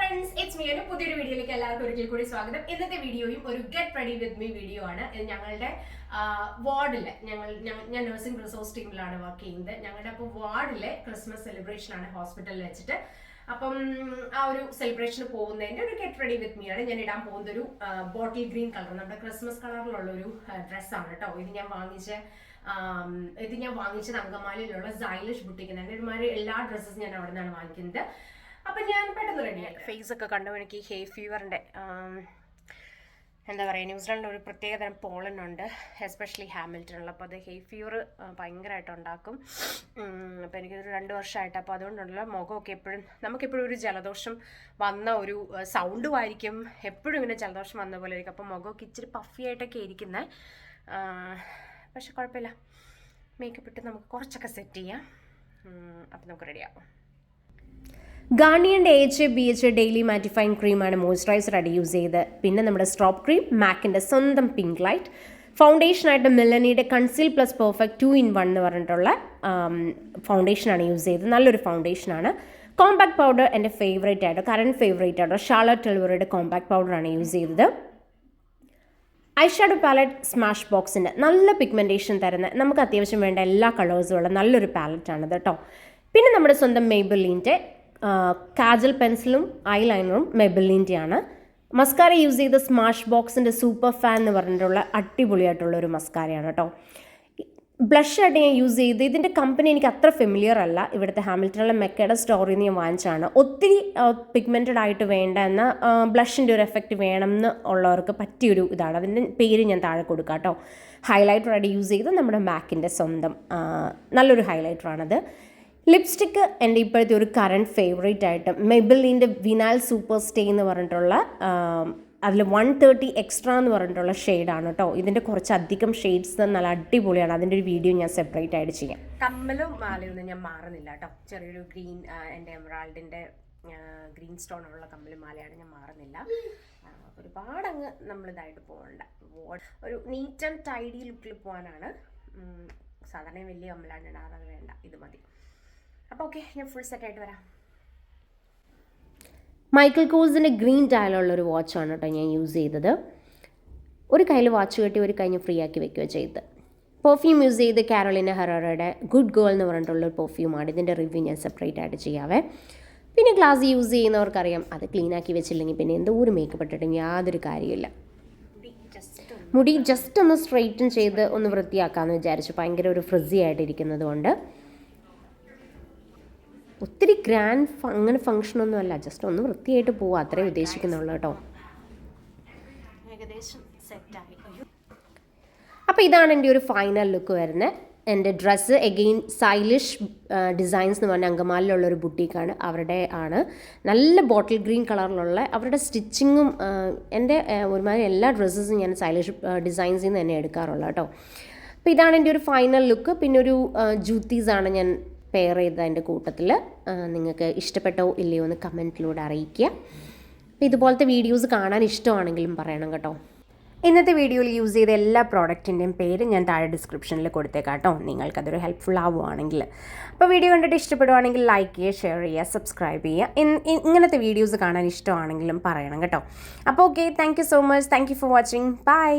Friends, it's me. ഒരു പുതിയൊരു വീഡിയോയിലേക്ക് എല്ലാവർക്കും ഒരിക്കൽ കൂടി സ്വാഗതം. ഇന്നത്തെ വീഡിയോയും ഒരു get ready with me video ആണ്. ഞങ്ങളുടെ വാർഡിലെ ഞാൻ നഴ്സിംഗ് റിസോഴ്സ് ടീമിലാണ് വർക്ക് ചെയ്യുന്നത്. ഞങ്ങളുടെ അപ്പോൾ വാർഡിലെ ക്രിസ്മസ് സെലിബ്രേഷൻ ആണ് ഹോസ്പിറ്റലിൽ വെച്ചിട്ട്. അപ്പം ആ ഒരു സെലിബ്രേഷന് പോകുന്നതിന്റെ ഒരു ഗെറ്റ് റെഡി വിത്ത് മീ ആണ്. ഞാൻ ഇടാൻ പോകുന്ന ഒരു ബോട്ടിൽ ഗ്രീൻ കളർ, നമ്മുടെ ക്രിസ്മസ് കളറിലുള്ള ഒരു ഡ്രസ്സാണ് കേട്ടോ. ഇത് ഞാൻ വാങ്ങിച്ചത് അങ്കമാലിയിലുള്ള സൈലിഷ് ബുട്ടിക്ക്. ഒരുമാതിരി എല്ലാ ഡ്രസ്സസും ഞാൻ അവിടെ നിന്നാണ് വാങ്ങിക്കുന്നത്. അപ്പം ഞാൻ പെട്ടെന്ന് റെഡിയായി. ഫേസ് ഒക്കെ കണ്ടു. എനിക്ക് ഹേ ഫീവറിൻ്റെ എന്താ പറയുക, ന്യൂസിലാൻഡിൽ ഒരു പ്രത്യേകതരം പോളനുണ്ട്, എസ്പെഷ്യലി ഹാമിൽട്ടണിൽ. അപ്പോൾ അത് ഹേ ഫീവർ ഭയങ്കരമായിട്ട് ഉണ്ടാക്കും. അപ്പോൾ എനിക്കൊരു 2 വർഷമായിട്ട്. അപ്പോൾ അതുകൊണ്ടുള്ള മുഖമൊക്കെ നമുക്കെപ്പോഴും ഒരു ജലദോഷം വന്ന ഒരു സൗണ്ടും ആയിരിക്കും, എപ്പോഴും ഇങ്ങനെ ജലദോഷം വന്ന പോലെ ആയിരിക്കും. അപ്പോൾ മുഖമൊക്കെ ഇച്ചിരി പഫി ആയിട്ടൊക്കെ ഇരിക്കുന്നത്. പക്ഷെ കുഴപ്പമില്ല, മേക്കപ്പ് ഇട്ട് നമുക്ക് കുറച്ചൊക്കെ സെറ്റ് ചെയ്യാം. അപ്പം നമുക്ക് റെഡിയാവും. ഗാർണിയറിൻ്റെ AHA/BHA ഡെയിലി മാറ്റിഫൈങ് ക്രീമാണ് മോയ്സ്ചറൈസറായിട്ട് യൂസ് ചെയ്ത്. പിന്നെ നമ്മുടെ സ്ട്രോപ്പ് ക്രീം, മാക്കിൻ്റെ സ്വന്തം പിങ്ക് ലൈറ്റ്, ഫൗണ്ടേഷനായിട്ട് മെലനിയുടെ കൺസീൽ പ്ലസ് പെർഫെക്റ്റ് 2-in-1 എന്ന് പറഞ്ഞിട്ടുള്ള ഫൗണ്ടേഷനാണ് യൂസ് ചെയ്തത്. നല്ലൊരു ഫൗണ്ടേഷനാണ്. കോമ്പാക്ട് പൗഡർ എൻ്റെ കറണ്ട് ഫേവറേറ്റ് ആയിട്ട് ഷാർലറ്റ് ടെൽവറിയുടെ കോമ്പാക്ട് പൗഡറാണ് യൂസ് ചെയ്തത്. ഐഷാഡോ പാലറ്റ് സ്മാഷ് ബോക്സിൻ്റെ നല്ല പിഗ്മെൻറ്റേഷൻ തരുന്ന, നമുക്ക് അത്യാവശ്യം വേണ്ട എല്ലാ കളേഴ്സും ഉള്ള നല്ലൊരു പാലറ്റാണിത് കേട്ടോ. പിന്നെ നമ്മുടെ സ്വന്തം മെയ്ബെലിൻ്റെ കാജൽ പെൻസിലും ഐലൈനറും മെയ്ബെലിൻ്റെയാണ്. മസ്കാര യൂസ് ചെയ്ത സ്മാഷ് ബോക്സിൻ്റെ സൂപ്പർ ഫാൻ എന്ന് പറഞ്ഞിട്ടുള്ള അടിപൊളിയായിട്ടുള്ള ഒരു മസ്കാരയാണ് കേട്ടോ. ബ്ലഷായിട്ട് ഞാൻ യൂസ് ചെയ്ത്, ഇതിൻ്റെ കമ്പനി എനിക്ക് അത്ര ഫെമിലിയർ അല്ല. ഇവിടുത്തെ ഹാമിൽട്ടണിലെ മെക്കയുടെ സ്റ്റോറിൽ നിന്ന് ഞാൻ വാങ്ങിച്ചാണ്. ഒത്തിരി പിഗ്മെൻറ്റഡ് ആയിട്ട് വേണ്ട എന്നാൽ ബ്ലഷിൻ്റെ ഒരു എഫക്റ്റ് വേണം എന്ന് ഉള്ളവർക്ക് പറ്റിയൊരു ഇതാണ്. അതിൻ്റെ പേര് ഞാൻ താഴെ കൊടുക്കാം കേട്ടോ. ഹൈലൈറ്ററായിട്ട് യൂസ് ചെയ്ത് നമ്മുടെ മാക്കിൻ്റെ സ്വന്തം നല്ലൊരു ഹൈലൈറ്ററാണത്. ലിപ്സ്റ്റിക്ക് എൻ്റെ ഇപ്പോഴത്തെ ഒരു കറണ്ട് ഫേവറേറ്റ് ആയിട്ട് മെയ്ബെലിൻ്റെ വിനാൽ സൂപ്പർ സ്റ്റേ എന്ന് പറഞ്ഞിട്ടുള്ള അതിൽ 130 എക്സ്ട്രാ എന്ന് പറഞ്ഞിട്ടുള്ള ഷെയ്ഡാണ് കേട്ടോ. ഇതിൻ്റെ കുറച്ചധികം ഷെയ്ഡ്സ് നല്ല അടിപൊളിയാണ്. അതിൻ്റെ ഒരു വീഡിയോ ഞാൻ സെപ്പറേറ്റ് ആയിട്ട് ചെയ്യാം. കമ്മലും മാലയൊന്നും ഞാൻ മാറുന്നില്ല കേട്ടോ. ചെറിയൊരു ഗ്രീൻ, എൻ്റെ എമറാൾഡിൻ്റെ ഗ്രീൻ സ്റ്റോൺ ഉള്ള കമ്മലും മാലയാണ്, ഞാൻ മാറുന്നില്ല. ഒരുപാടങ്ങ് നമ്മളിതായിട്ട് പോകണ്ട, ഒരു നീറ്റ് ആൻഡ് ടൈഡി ലുക്കിൽ പോകാനാണ്. സാധാരണ വലിയ കമ്മലാണ് ഇടാറ്, അത് വേണ്ട, ഇത് മതി. അപ്പോൾ ഓക്കെ, ഞാൻ ഫുൾ സെറ്റായിട്ട് വരാം. മൈക്കിൾ കോഴ്സിൻ്റെ ഗ്രീൻ ടൈലുള്ളൊരു വാച്ചാണ് കേട്ടോ ഞാൻ യൂസ് ചെയ്തത്. ഒരു കയ്യിൽ വാച്ച് കെട്ടി ഒരു കൈ ഫ്രീ ആക്കി വെക്കുകയോ ചെയ്ത്. പെർഫ്യൂം യൂസ് ചെയ്ത് കാരോലിന ഹെററയുടെ ഗുഡ് ഗേൾ എന്ന് പറഞ്ഞിട്ടുള്ളൊരു പെർഫ്യൂമാണ്. ഇതിൻ്റെ റിവ്യൂ ഞാൻ സെപ്പറേറ്റ് ആയിട്ട് ചെയ്യാവേ. പിന്നെ ഗ്ലാസ് യൂസ് ചെയ്യുന്നവർക്കറിയാം, അത് ക്ലീനാക്കി വെച്ചില്ലെങ്കിൽ പിന്നെ എന്തോ ഒരു മേക്കപ്പ് ഇട്ടിട്ടും യാതൊരു കാര്യമില്ല. മുടി ജസ്റ്റ് ഒന്ന് സ്ട്രെയിറ്റൻ ചെയ്ത് ഒന്ന് വൃത്തിയാക്കാമെന്ന് വിചാരിച്ചു. ഭയങ്കര ഒരു ഫ്രിസി ആയിട്ടിരിക്കുന്നത് കൊണ്ട്. ഒത്തിരി ഗ്രാൻഡ് അങ്ങനെ ഫങ്ഷനൊന്നും അല്ല, ജസ്റ്റ് ഒന്ന് വൃത്തിയായിട്ട് പോവുക, അത്രേ ഉദ്ദേശിക്കുന്നുള്ളൂ കേട്ടോ. ഏകദേശം സെറ്റായി. അപ്പോൾ ഇതാണ് എൻ്റെ ഒരു ഫൈനൽ ലുക്ക് വരുന്നത്. എൻ്റെ ഡ്രസ്സ് എഗെയിൻ സൈലിഷ് ഡിസൈൻസ് എന്ന് പറഞ്ഞ അങ്കമാലിലുള്ളൊരു ബുട്ടീക്കാണ്, അവരുടെ ആണ്. നല്ല ബോട്ടിൽ ഗ്രീൻ കളറിലുള്ള അവരുടെ സ്റ്റിച്ചിങ്ങും എൻ്റെ ഒരുമാതിരി എല്ലാ ഡ്രസ്സസും ഞാൻ സൈലിഷ് ഡിസൈൻസിൽ നിന്ന് തന്നെ എടുക്കാറുള്ളത് കേട്ടോ. അപ്പോൾ ഇതാണ് എൻ്റെ ഒരു ഫൈനൽ ലുക്ക്. പിന്നെ ഒരു ജൂത്തീസാണ് ഞാൻ പെയർ ചെയ്ത് അതിൻ്റെ കൂട്ടത്തിൽ. നിങ്ങൾക്ക് ഇഷ്ടപ്പെട്ടോ ഇല്ലയോ എന്ന് കമൻറ്റിലൂടെ അറിയിക്കുക. അപ്പോൾ ഇതുപോലത്തെ വീഡിയോസ് കാണാൻ ഇഷ്ടമാണെങ്കിലും പറയണം കേട്ടോ. ഇന്നത്തെ വീഡിയോയിൽ യൂസ് ചെയ്ത എല്ലാ പ്രോഡക്റ്റിൻ്റെയും പേര് ഞാൻ താഴെ ഡിസ്ക്രിപ്ഷനിൽ കൊടുത്തേക്കാം കേട്ടോ, നിങ്ങൾക്കതൊരു ഹെൽപ്ഫുൾ ആവുകയാണെങ്കിൽ. അപ്പോൾ വീഡിയോ കണ്ടിട്ട് ഇഷ്ടപ്പെടുവാണെങ്കിൽ ലൈക്ക് ചെയ്യുക, ഷെയർ ചെയ്യുക, സബ്സ്ക്രൈബ് ചെയ്യുക. ഇങ്ങനത്തെ വീഡിയോസ് കാണാൻ ഇഷ്ടമാണെങ്കിലും പറയണം കേട്ടോ. അപ്പോൾ okay, thank you so much. Thank you for watching. By.